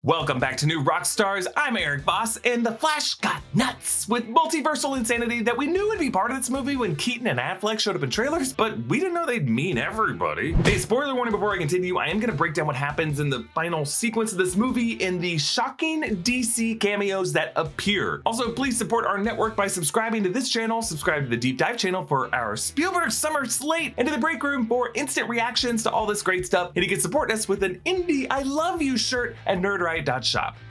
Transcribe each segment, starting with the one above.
Welcome back to New Rockstars. I'm Erik Voss, and The Flash got nuts with multiversal insanity that we knew would be part of this movie when Keaton and Affleck showed up in trailers, but we didn't know they'd mean everybody. Hey, spoiler warning before I continue, I am going to break down what happens in the final sequence of this movie in the shocking DC cameos that appear. Also, please support our network by subscribing to this channel, subscribe to the Deep Dive channel for our Spielberg Summer Slate, and to the Break Room for instant reactions to all this great stuff. And you can support us with an Indie I Love You shirt at nerdright.shop.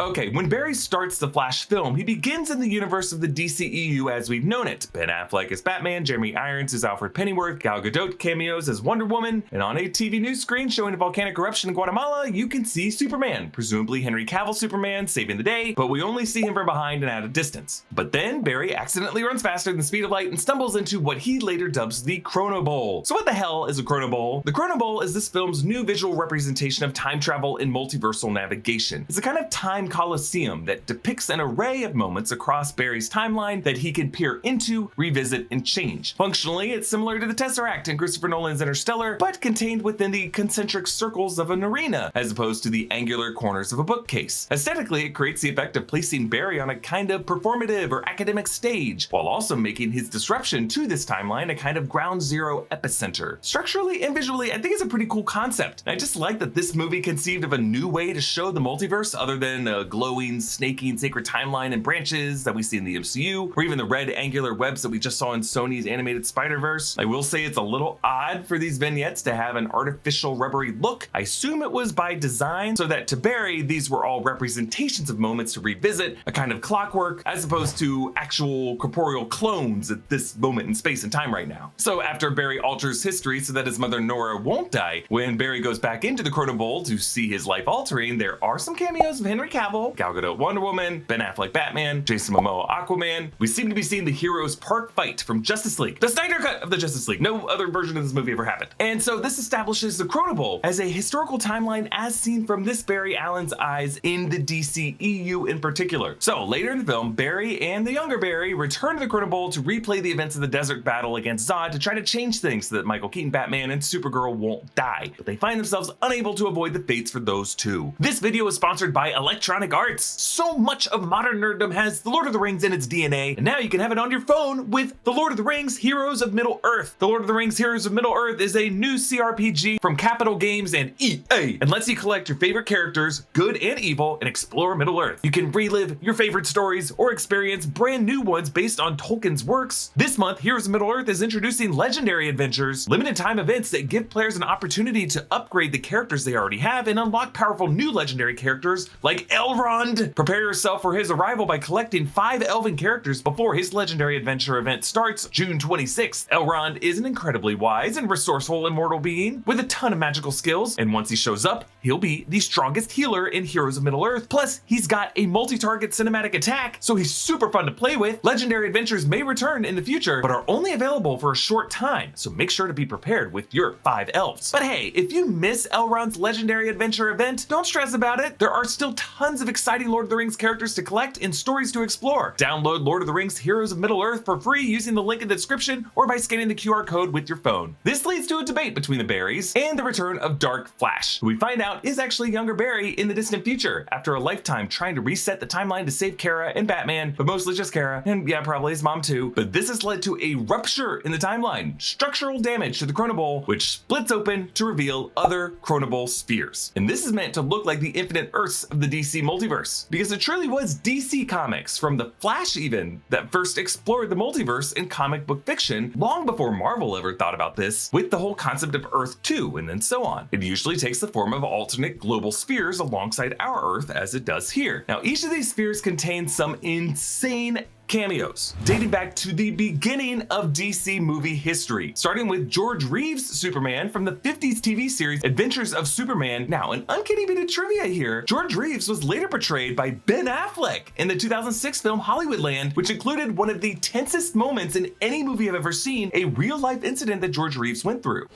Okay, when Barry starts the Flash film, he begins in the universe of the DCEU as we've known it. Ben Affleck as Batman, Jeremy Irons as Alfred Pennyworth, Gal Gadot cameos as Wonder Woman, and on a TV news screen showing a volcanic eruption in Guatemala, you can see Superman, presumably Henry Cavill Superman, saving the day, but we only see him from behind and at a distance. But then Barry accidentally runs faster than the speed of light and stumbles into what he later dubs the Chrono Bowl. So what the hell is a Chrono Bowl? The Chrono Bowl is this film's new visual representation of time travel and multiversal navigation. It's a kind of time coliseum that depicts an array of moments across Barry's timeline that he can peer into, revisit, and change. Functionally, it's similar to the Tesseract in Christopher Nolan's Interstellar, but contained within the concentric circles of an arena, as opposed to the angular corners of a bookcase. Aesthetically, it creates the effect of placing Barry on a kind of performative or academic stage, while also making his disruption to this timeline a kind of ground zero epicenter. Structurally and visually, I think it's a pretty cool concept. And I just like that this movie conceived of a new way to show the multiverse other than a glowing, snaking, sacred timeline and branches that we see in the MCU, or even the red angular webs that we just saw in Sony's animated Spider-Verse. I will say it's a little odd for these vignettes to have an artificial rubbery look. I assume it was by design so that to Barry, these were all representations of moments to revisit, a kind of clockwork, as opposed to actual corporeal clones at this moment in space and time right now. So after Barry alters history so that his mother Nora won't die, when Barry goes back into the Chrono Bowl to see his life altering, there are some cameos of Henry Cavill, Gal Gadot Wonder Woman, Ben Affleck Batman, Jason Momoa Aquaman. We seem to be seeing the Heroes Park fight from Justice League, the Snyder cut of the Justice League. No other version of this movie ever happened. And so this establishes the Chrono Bowl as a historical timeline as seen from this Barry Allen's eyes in the DCEU in particular. So later in the film, Barry and the younger Barry return to the Chrono Bowl to replay the events of the desert battle against Zod to try to change things so that Michael Keaton Batman and Supergirl won't die, but they find themselves unable to avoid the fates for those two. This video is sponsored by Electronic Arts. So much of modern nerddom has The Lord of the Rings in its DNA, and now you can have it on your phone with The Lord of the Rings Heroes of Middle-earth. The Lord of the Rings Heroes of Middle-earth is a new CRPG from Capital Games and EA, and lets you collect your favorite characters, good and evil, and explore Middle-earth. You can relive your favorite stories or experience brand new ones based on Tolkien's works. This month, Heroes of Middle-earth is introducing legendary adventures, limited time events that give players an opportunity to upgrade the characters they already have and unlock powerful new legendary characters like Elrond. Prepare yourself for his arrival by collecting 5 elven characters before his legendary adventure event starts June 26th. Elrond is an incredibly wise and resourceful immortal being with a ton of magical skills, and once he shows up, he'll be the strongest healer in Heroes of Middle-earth. Plus, he's got a multi-target cinematic attack, so he's super fun to play with. Legendary adventures may return in the future, but are only available for a short time, so make sure to be prepared with your 5 elves. But hey, if you miss Elrond's legendary adventure event, don't stress about it. There are still tons of exciting Lord of the Rings characters to collect and stories to explore. Download Lord of the Rings Heroes of Middle-earth for free using the link in the description or by scanning the QR code with your phone. This leads to a debate between the Barrys and the return of Dark Flash, who we find out is actually younger Barry in the distant future after a lifetime trying to reset the timeline to save Kara and Batman, but mostly just Kara, and yeah, probably his mom too. But this has led to a rupture in the timeline, structural damage to the Chrono Bowl, which splits open to reveal other Chrono Bowl spheres. And this is meant to look like the infinite Earths of the DC multiverse, because it truly was DC Comics, from the Flash even, that first explored the multiverse in comic book fiction long before Marvel ever thought about this, with the whole concept of Earth 2 and then so on. It usually takes the form of alternate global spheres alongside our Earth, as it does here. Now, each of these spheres contains some insane cameos dating back to the beginning of DC movie history, starting with George Reeves' Superman from the 50s TV series Adventures of Superman. Now, an uncanny bit of trivia here, George Reeves was later portrayed by Ben Affleck in the 2006 film Hollywoodland, which included one of the tensest moments in any movie I've ever seen, a real-life incident that George Reeves went through.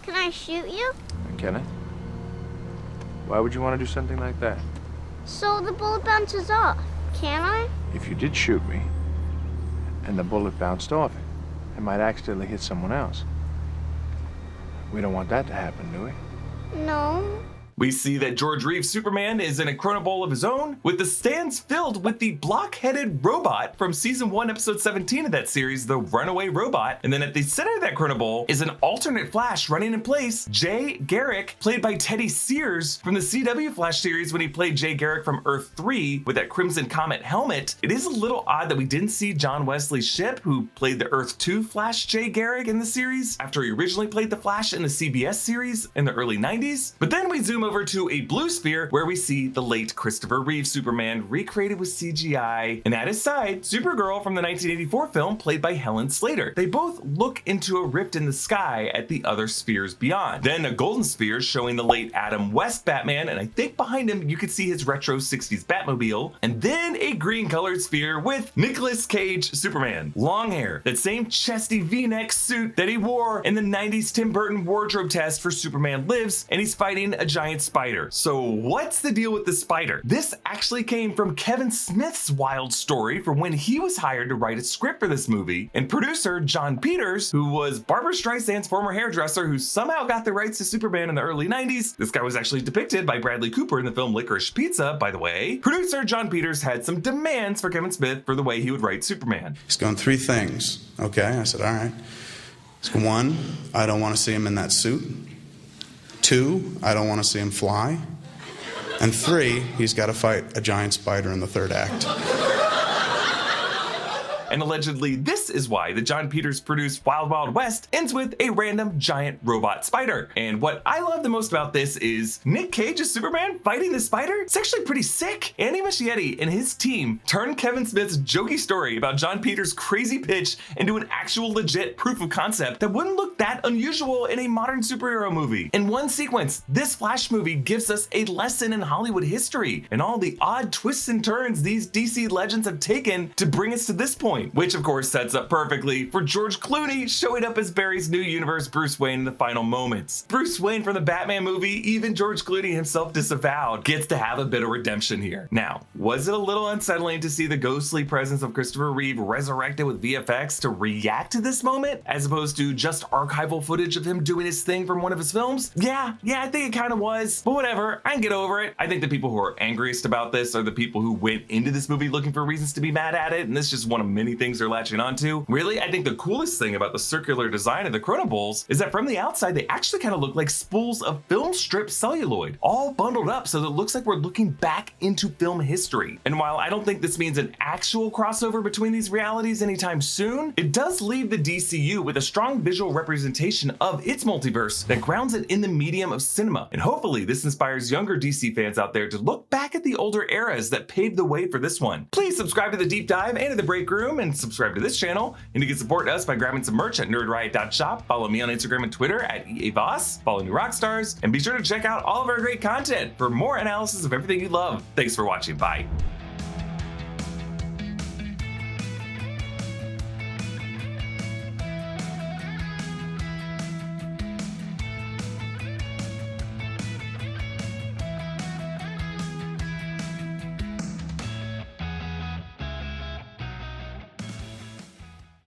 Can I shoot you? Can I? Why would you want to do something like that? So the bullet bounces off. Can I? If you did shoot me, and the bullet bounced off it might accidentally hit someone else. We don't want that to happen, do we? No. We see that George Reeves' Superman is in a chrono bowl of his own, with the stands filled with the block-headed robot from season 1, episode 17 of that series, the Runaway Robot. And then at the center of that chrono bowl is an alternate Flash running in place, Jay Garrick, played by Teddy Sears from the CW Flash series when he played Jay Garrick from Earth 3 with that Crimson Comet helmet. It is a little odd that we didn't see John Wesley Shipp, who played the Earth 2 Flash Jay Garrick in the series, after he originally played the Flash in the CBS series in the early 90s. But then we zoom over to a blue sphere where we see the late Christopher Reeve Superman recreated with CGI, and at his side, Supergirl from the 1984 film played by Helen Slater. They both look into a rift in the sky at the other spheres beyond. Then a golden sphere showing the late Adam West Batman, and I think behind him you could see his retro 60s Batmobile, and then a green colored sphere with Nicolas Cage Superman. Long hair, that same chesty V-neck suit that he wore in the 90s Tim Burton wardrobe test for Superman Lives, and he's fighting a giant spider. So what's the deal with the spider? This actually came from Kevin Smith's wild story from when he was hired to write a script for this movie, and producer John Peters, who was Barbra Streisand's former hairdresser who somehow got the rights to Superman in the early 90s. This guy was actually depicted by Bradley Cooper in the film Licorice Pizza, by the way. Producer John Peters had some demands for Kevin Smith for the way he would write Superman. He's going 3 things. Okay, I said, all right. 1, I don't want to see him in that suit. 2, I don't want to see him fly. And 3, he's got to fight a giant spider in the 3rd act. And allegedly, this is why the John Peters produced Wild Wild West ends with a random giant robot spider. And what I love the most about this is Nick Cage's Superman fighting the spider. It's actually pretty sick. Andy Muschietti and his team turned Kevin Smith's jokey story about John Peters' crazy pitch into an actual legit proof of concept that wouldn't look that unusual in a modern superhero movie. In one sequence, this Flash movie gives us a lesson in Hollywood history and all the odd twists and turns these DC legends have taken to bring us to this point. Which of course sets up perfectly for George Clooney showing up as Barry's new universe Bruce Wayne in the final moments. Bruce Wayne from the Batman movie, even George Clooney himself disavowed, gets to have a bit of redemption here. Now, was it a little unsettling to see the ghostly presence of Christopher Reeve resurrected with VFX to react to this moment, as opposed to just archival footage of him doing his thing from one of his films? Yeah, I think it kind of was, but whatever, I can get over it. I think the people who are angriest about this are the people who went into this movie looking for reasons to be mad at it, and this is just one of many things they're latching onto. Really, I think the coolest thing about the circular design of the Chrono Bowls is that from the outside, they actually kind of look like spools of film strip celluloid, all bundled up so that it looks like we're looking back into film history. And while I don't think this means an actual crossover between these realities anytime soon, it does leave the DCU with a strong visual representation of its multiverse that grounds it in the medium of cinema. And hopefully this inspires younger DC fans out there to look back at the older eras that paved the way for this one. Please subscribe to The Deep Dive and to The Break Room, and subscribe to this channel, and you can support us by grabbing some merch at nerdriot.shop. Follow me on Instagram and Twitter at Erik Voss. Follow New Rockstars, and be sure to check out all of our great content for more analysis of everything you love. Thanks for watching. Bye.